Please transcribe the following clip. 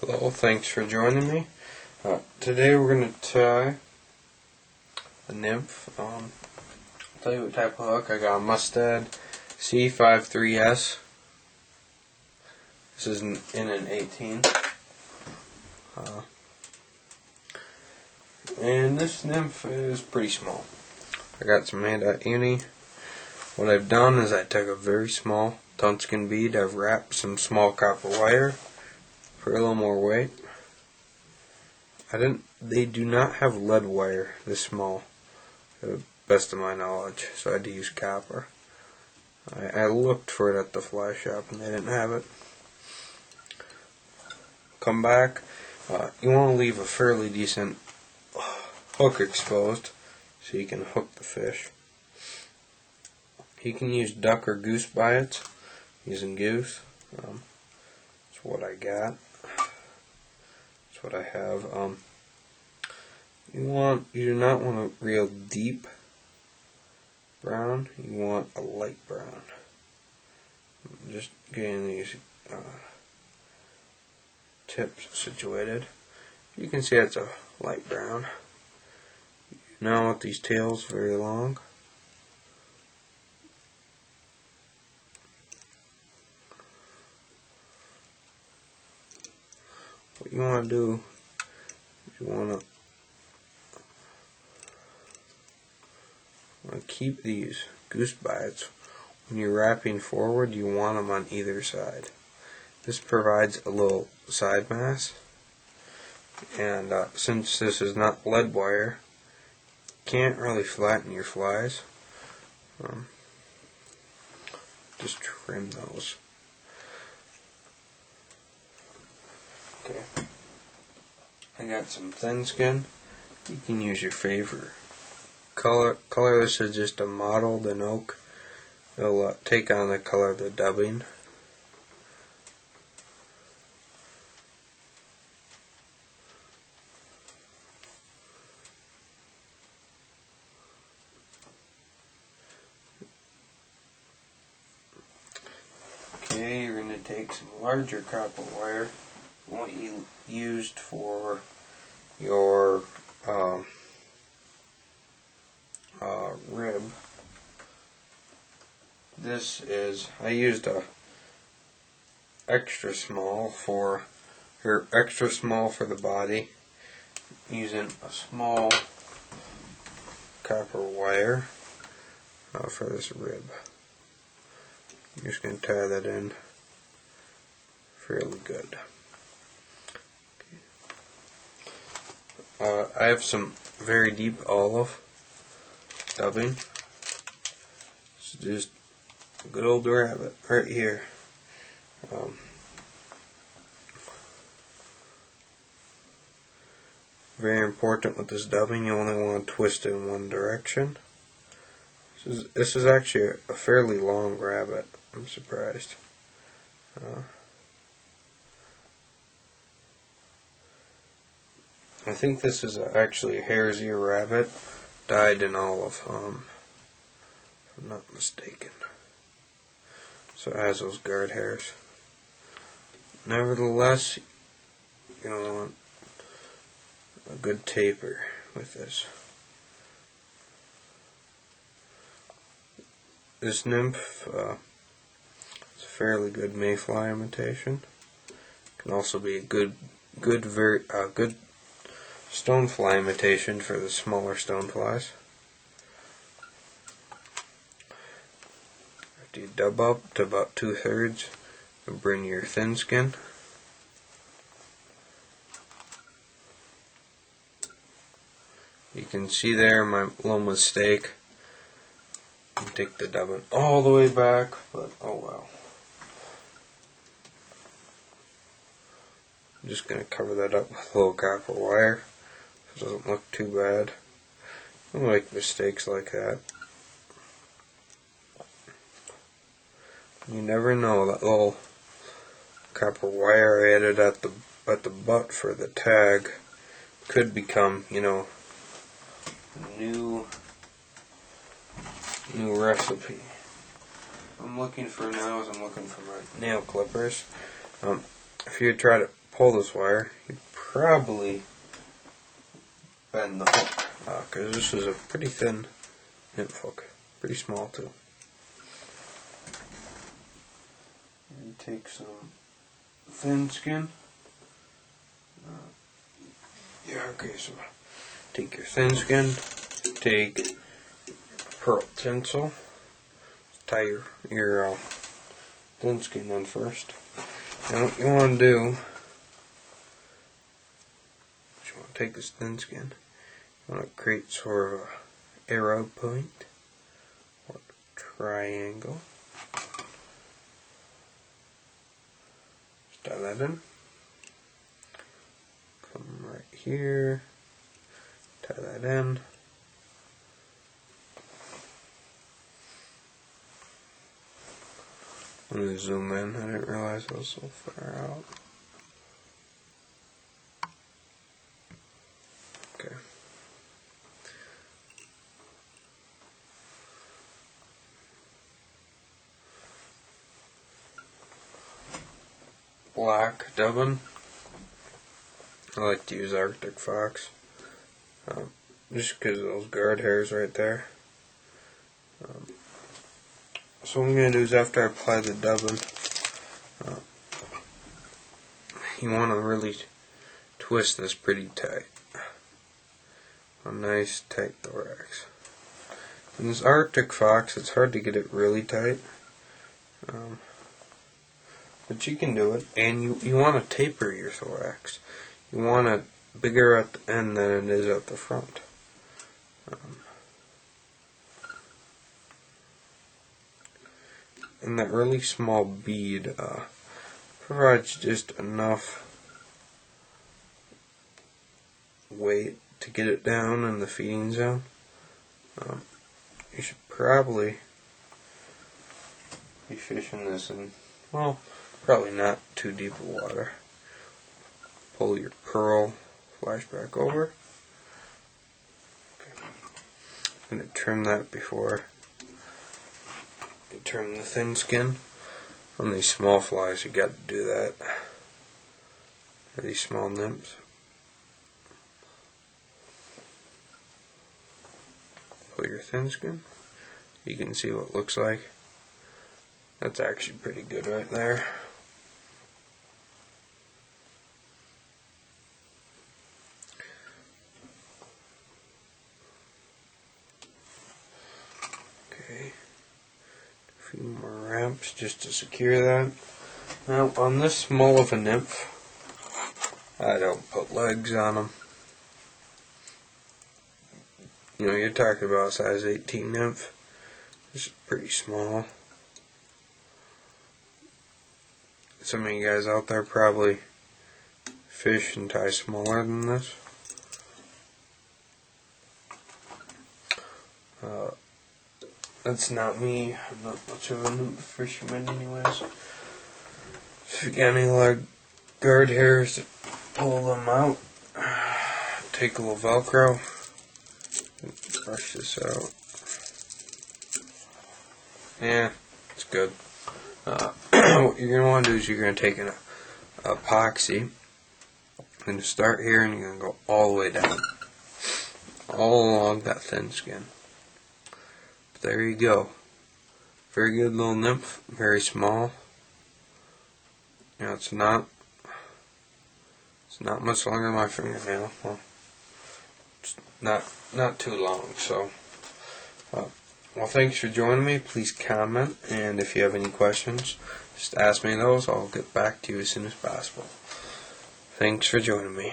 Hello, thanks for joining me. Today we're going to tie a nymph. I'll tell you what type of hook. I got a Mustad C53S. This is in an 18. And this nymph is pretty small. I got some made at uni. What I've done is I took a very small tungsten bead. I've wrapped some small copper wire for a little more weight. They do not have lead wire this small, to the best of my knowledge, so I had to use copper. I looked for it at the fly shop and they didn't have it. Come back, you want to leave a fairly decent hook exposed so you can hook the fish. You can use duck or goose biots. Using goose, that's what I got. That's what I have. You do not want a real deep brown. You want a light brown. Just getting these tips situated. You can see it's a light brown. You now want these tails very long. What you want to do is you want to keep these goose biots. When you're wrapping forward, you want them on either side. This provides a little side mass, and since this is not lead wire, you can't really flatten your flies. Just trim those. Okay. I got some thin skin. You can use your favorite color. This is just a mottled and oak. It'll take on the color of the dubbing. Okay, you're going to take some larger copper wire. What you used for your rib. I used a extra small for the body, using a small copper wire for this rib. I'm just going to tie that in fairly good. I have some very deep olive dubbing. It's just a good old rabbit right here. Very important with this dubbing, you only want to twist it in one direction. This is actually a fairly long rabbit. I'm surprised. I think this is actually a hare's ear rabbit dyed in olive, if I'm not mistaken. So it has those guard hairs. Nevertheless, you're going to want a good taper with this. This nymph is a fairly good mayfly imitation. Can also be a good stonefly imitation for the smaller stoneflies. After you dub up to about 2/3, you bring your thin skin. You can see there my little mistake. You take the dubbing all the way back, but oh well. I'm just going to cover that up with a little copper wire. It doesn't look too bad. I don't make mistakes like that. You never know, that little copper wire I added at the butt for the tag could become, new recipe. I'm looking for my nail clippers. If you try to pull this wire, you probably bend the hook, because this is a pretty thin nymph hook, pretty small too. And take some thin skin. So take your thin skin, take pearl tinsel, tie your thin skin in first. And what you want to do, you want to take this thin skin, you want to create sort of a arrow point or triangle. Just tie that in. Come right here, tie that in. I'm going to zoom in, I didn't realize I was so far out. Okay. Black dubbin. I like to use Arctic Fox, just because of those guard hairs right there. So what I'm going to do is after I apply the dubbin, you want to really twist this pretty tight. A nice tight thorax. In this Arctic Fox, it's hard to get it really tight. But you can do it, and you want to taper your thorax. You want it bigger at the end than it is at the front. And that really small bead provides just enough weight to get it down in the feeding zone. You should probably be fishing this in, well, probably not too deep of water. Pull your pearl flashback over. Okay. I'm going to trim that before you trim the thin skin. On these small flies, you got to do that. Or these small nymphs. Pull your thin skin. You can see what it looks like. That's actually pretty good right there. Okay, a few more ramps just to secure that. Now on this small of a nymph, I don't put legs on them. You know, you're talking about a size 18 nymph. This is pretty small. Some of you guys out there probably fish and tie smaller than this. That's not me. I'm not much of a nymph fisherman anyways. If you got any guard hairs, pull them out. Take a little Velcro. Brush this out. Yeah, it's good. What you're going to want to do is you're going to take an epoxy. You're going to start here and you're going to go all the way down. All along that thin skin. There you go. Very good little nymph. Very small. You know, it's not much longer than my fingernail. Well, it's not too long. So, well, thanks for joining me. Please comment, and if you have any questions, just ask me those. I'll get back to you as soon as possible. Thanks for joining me.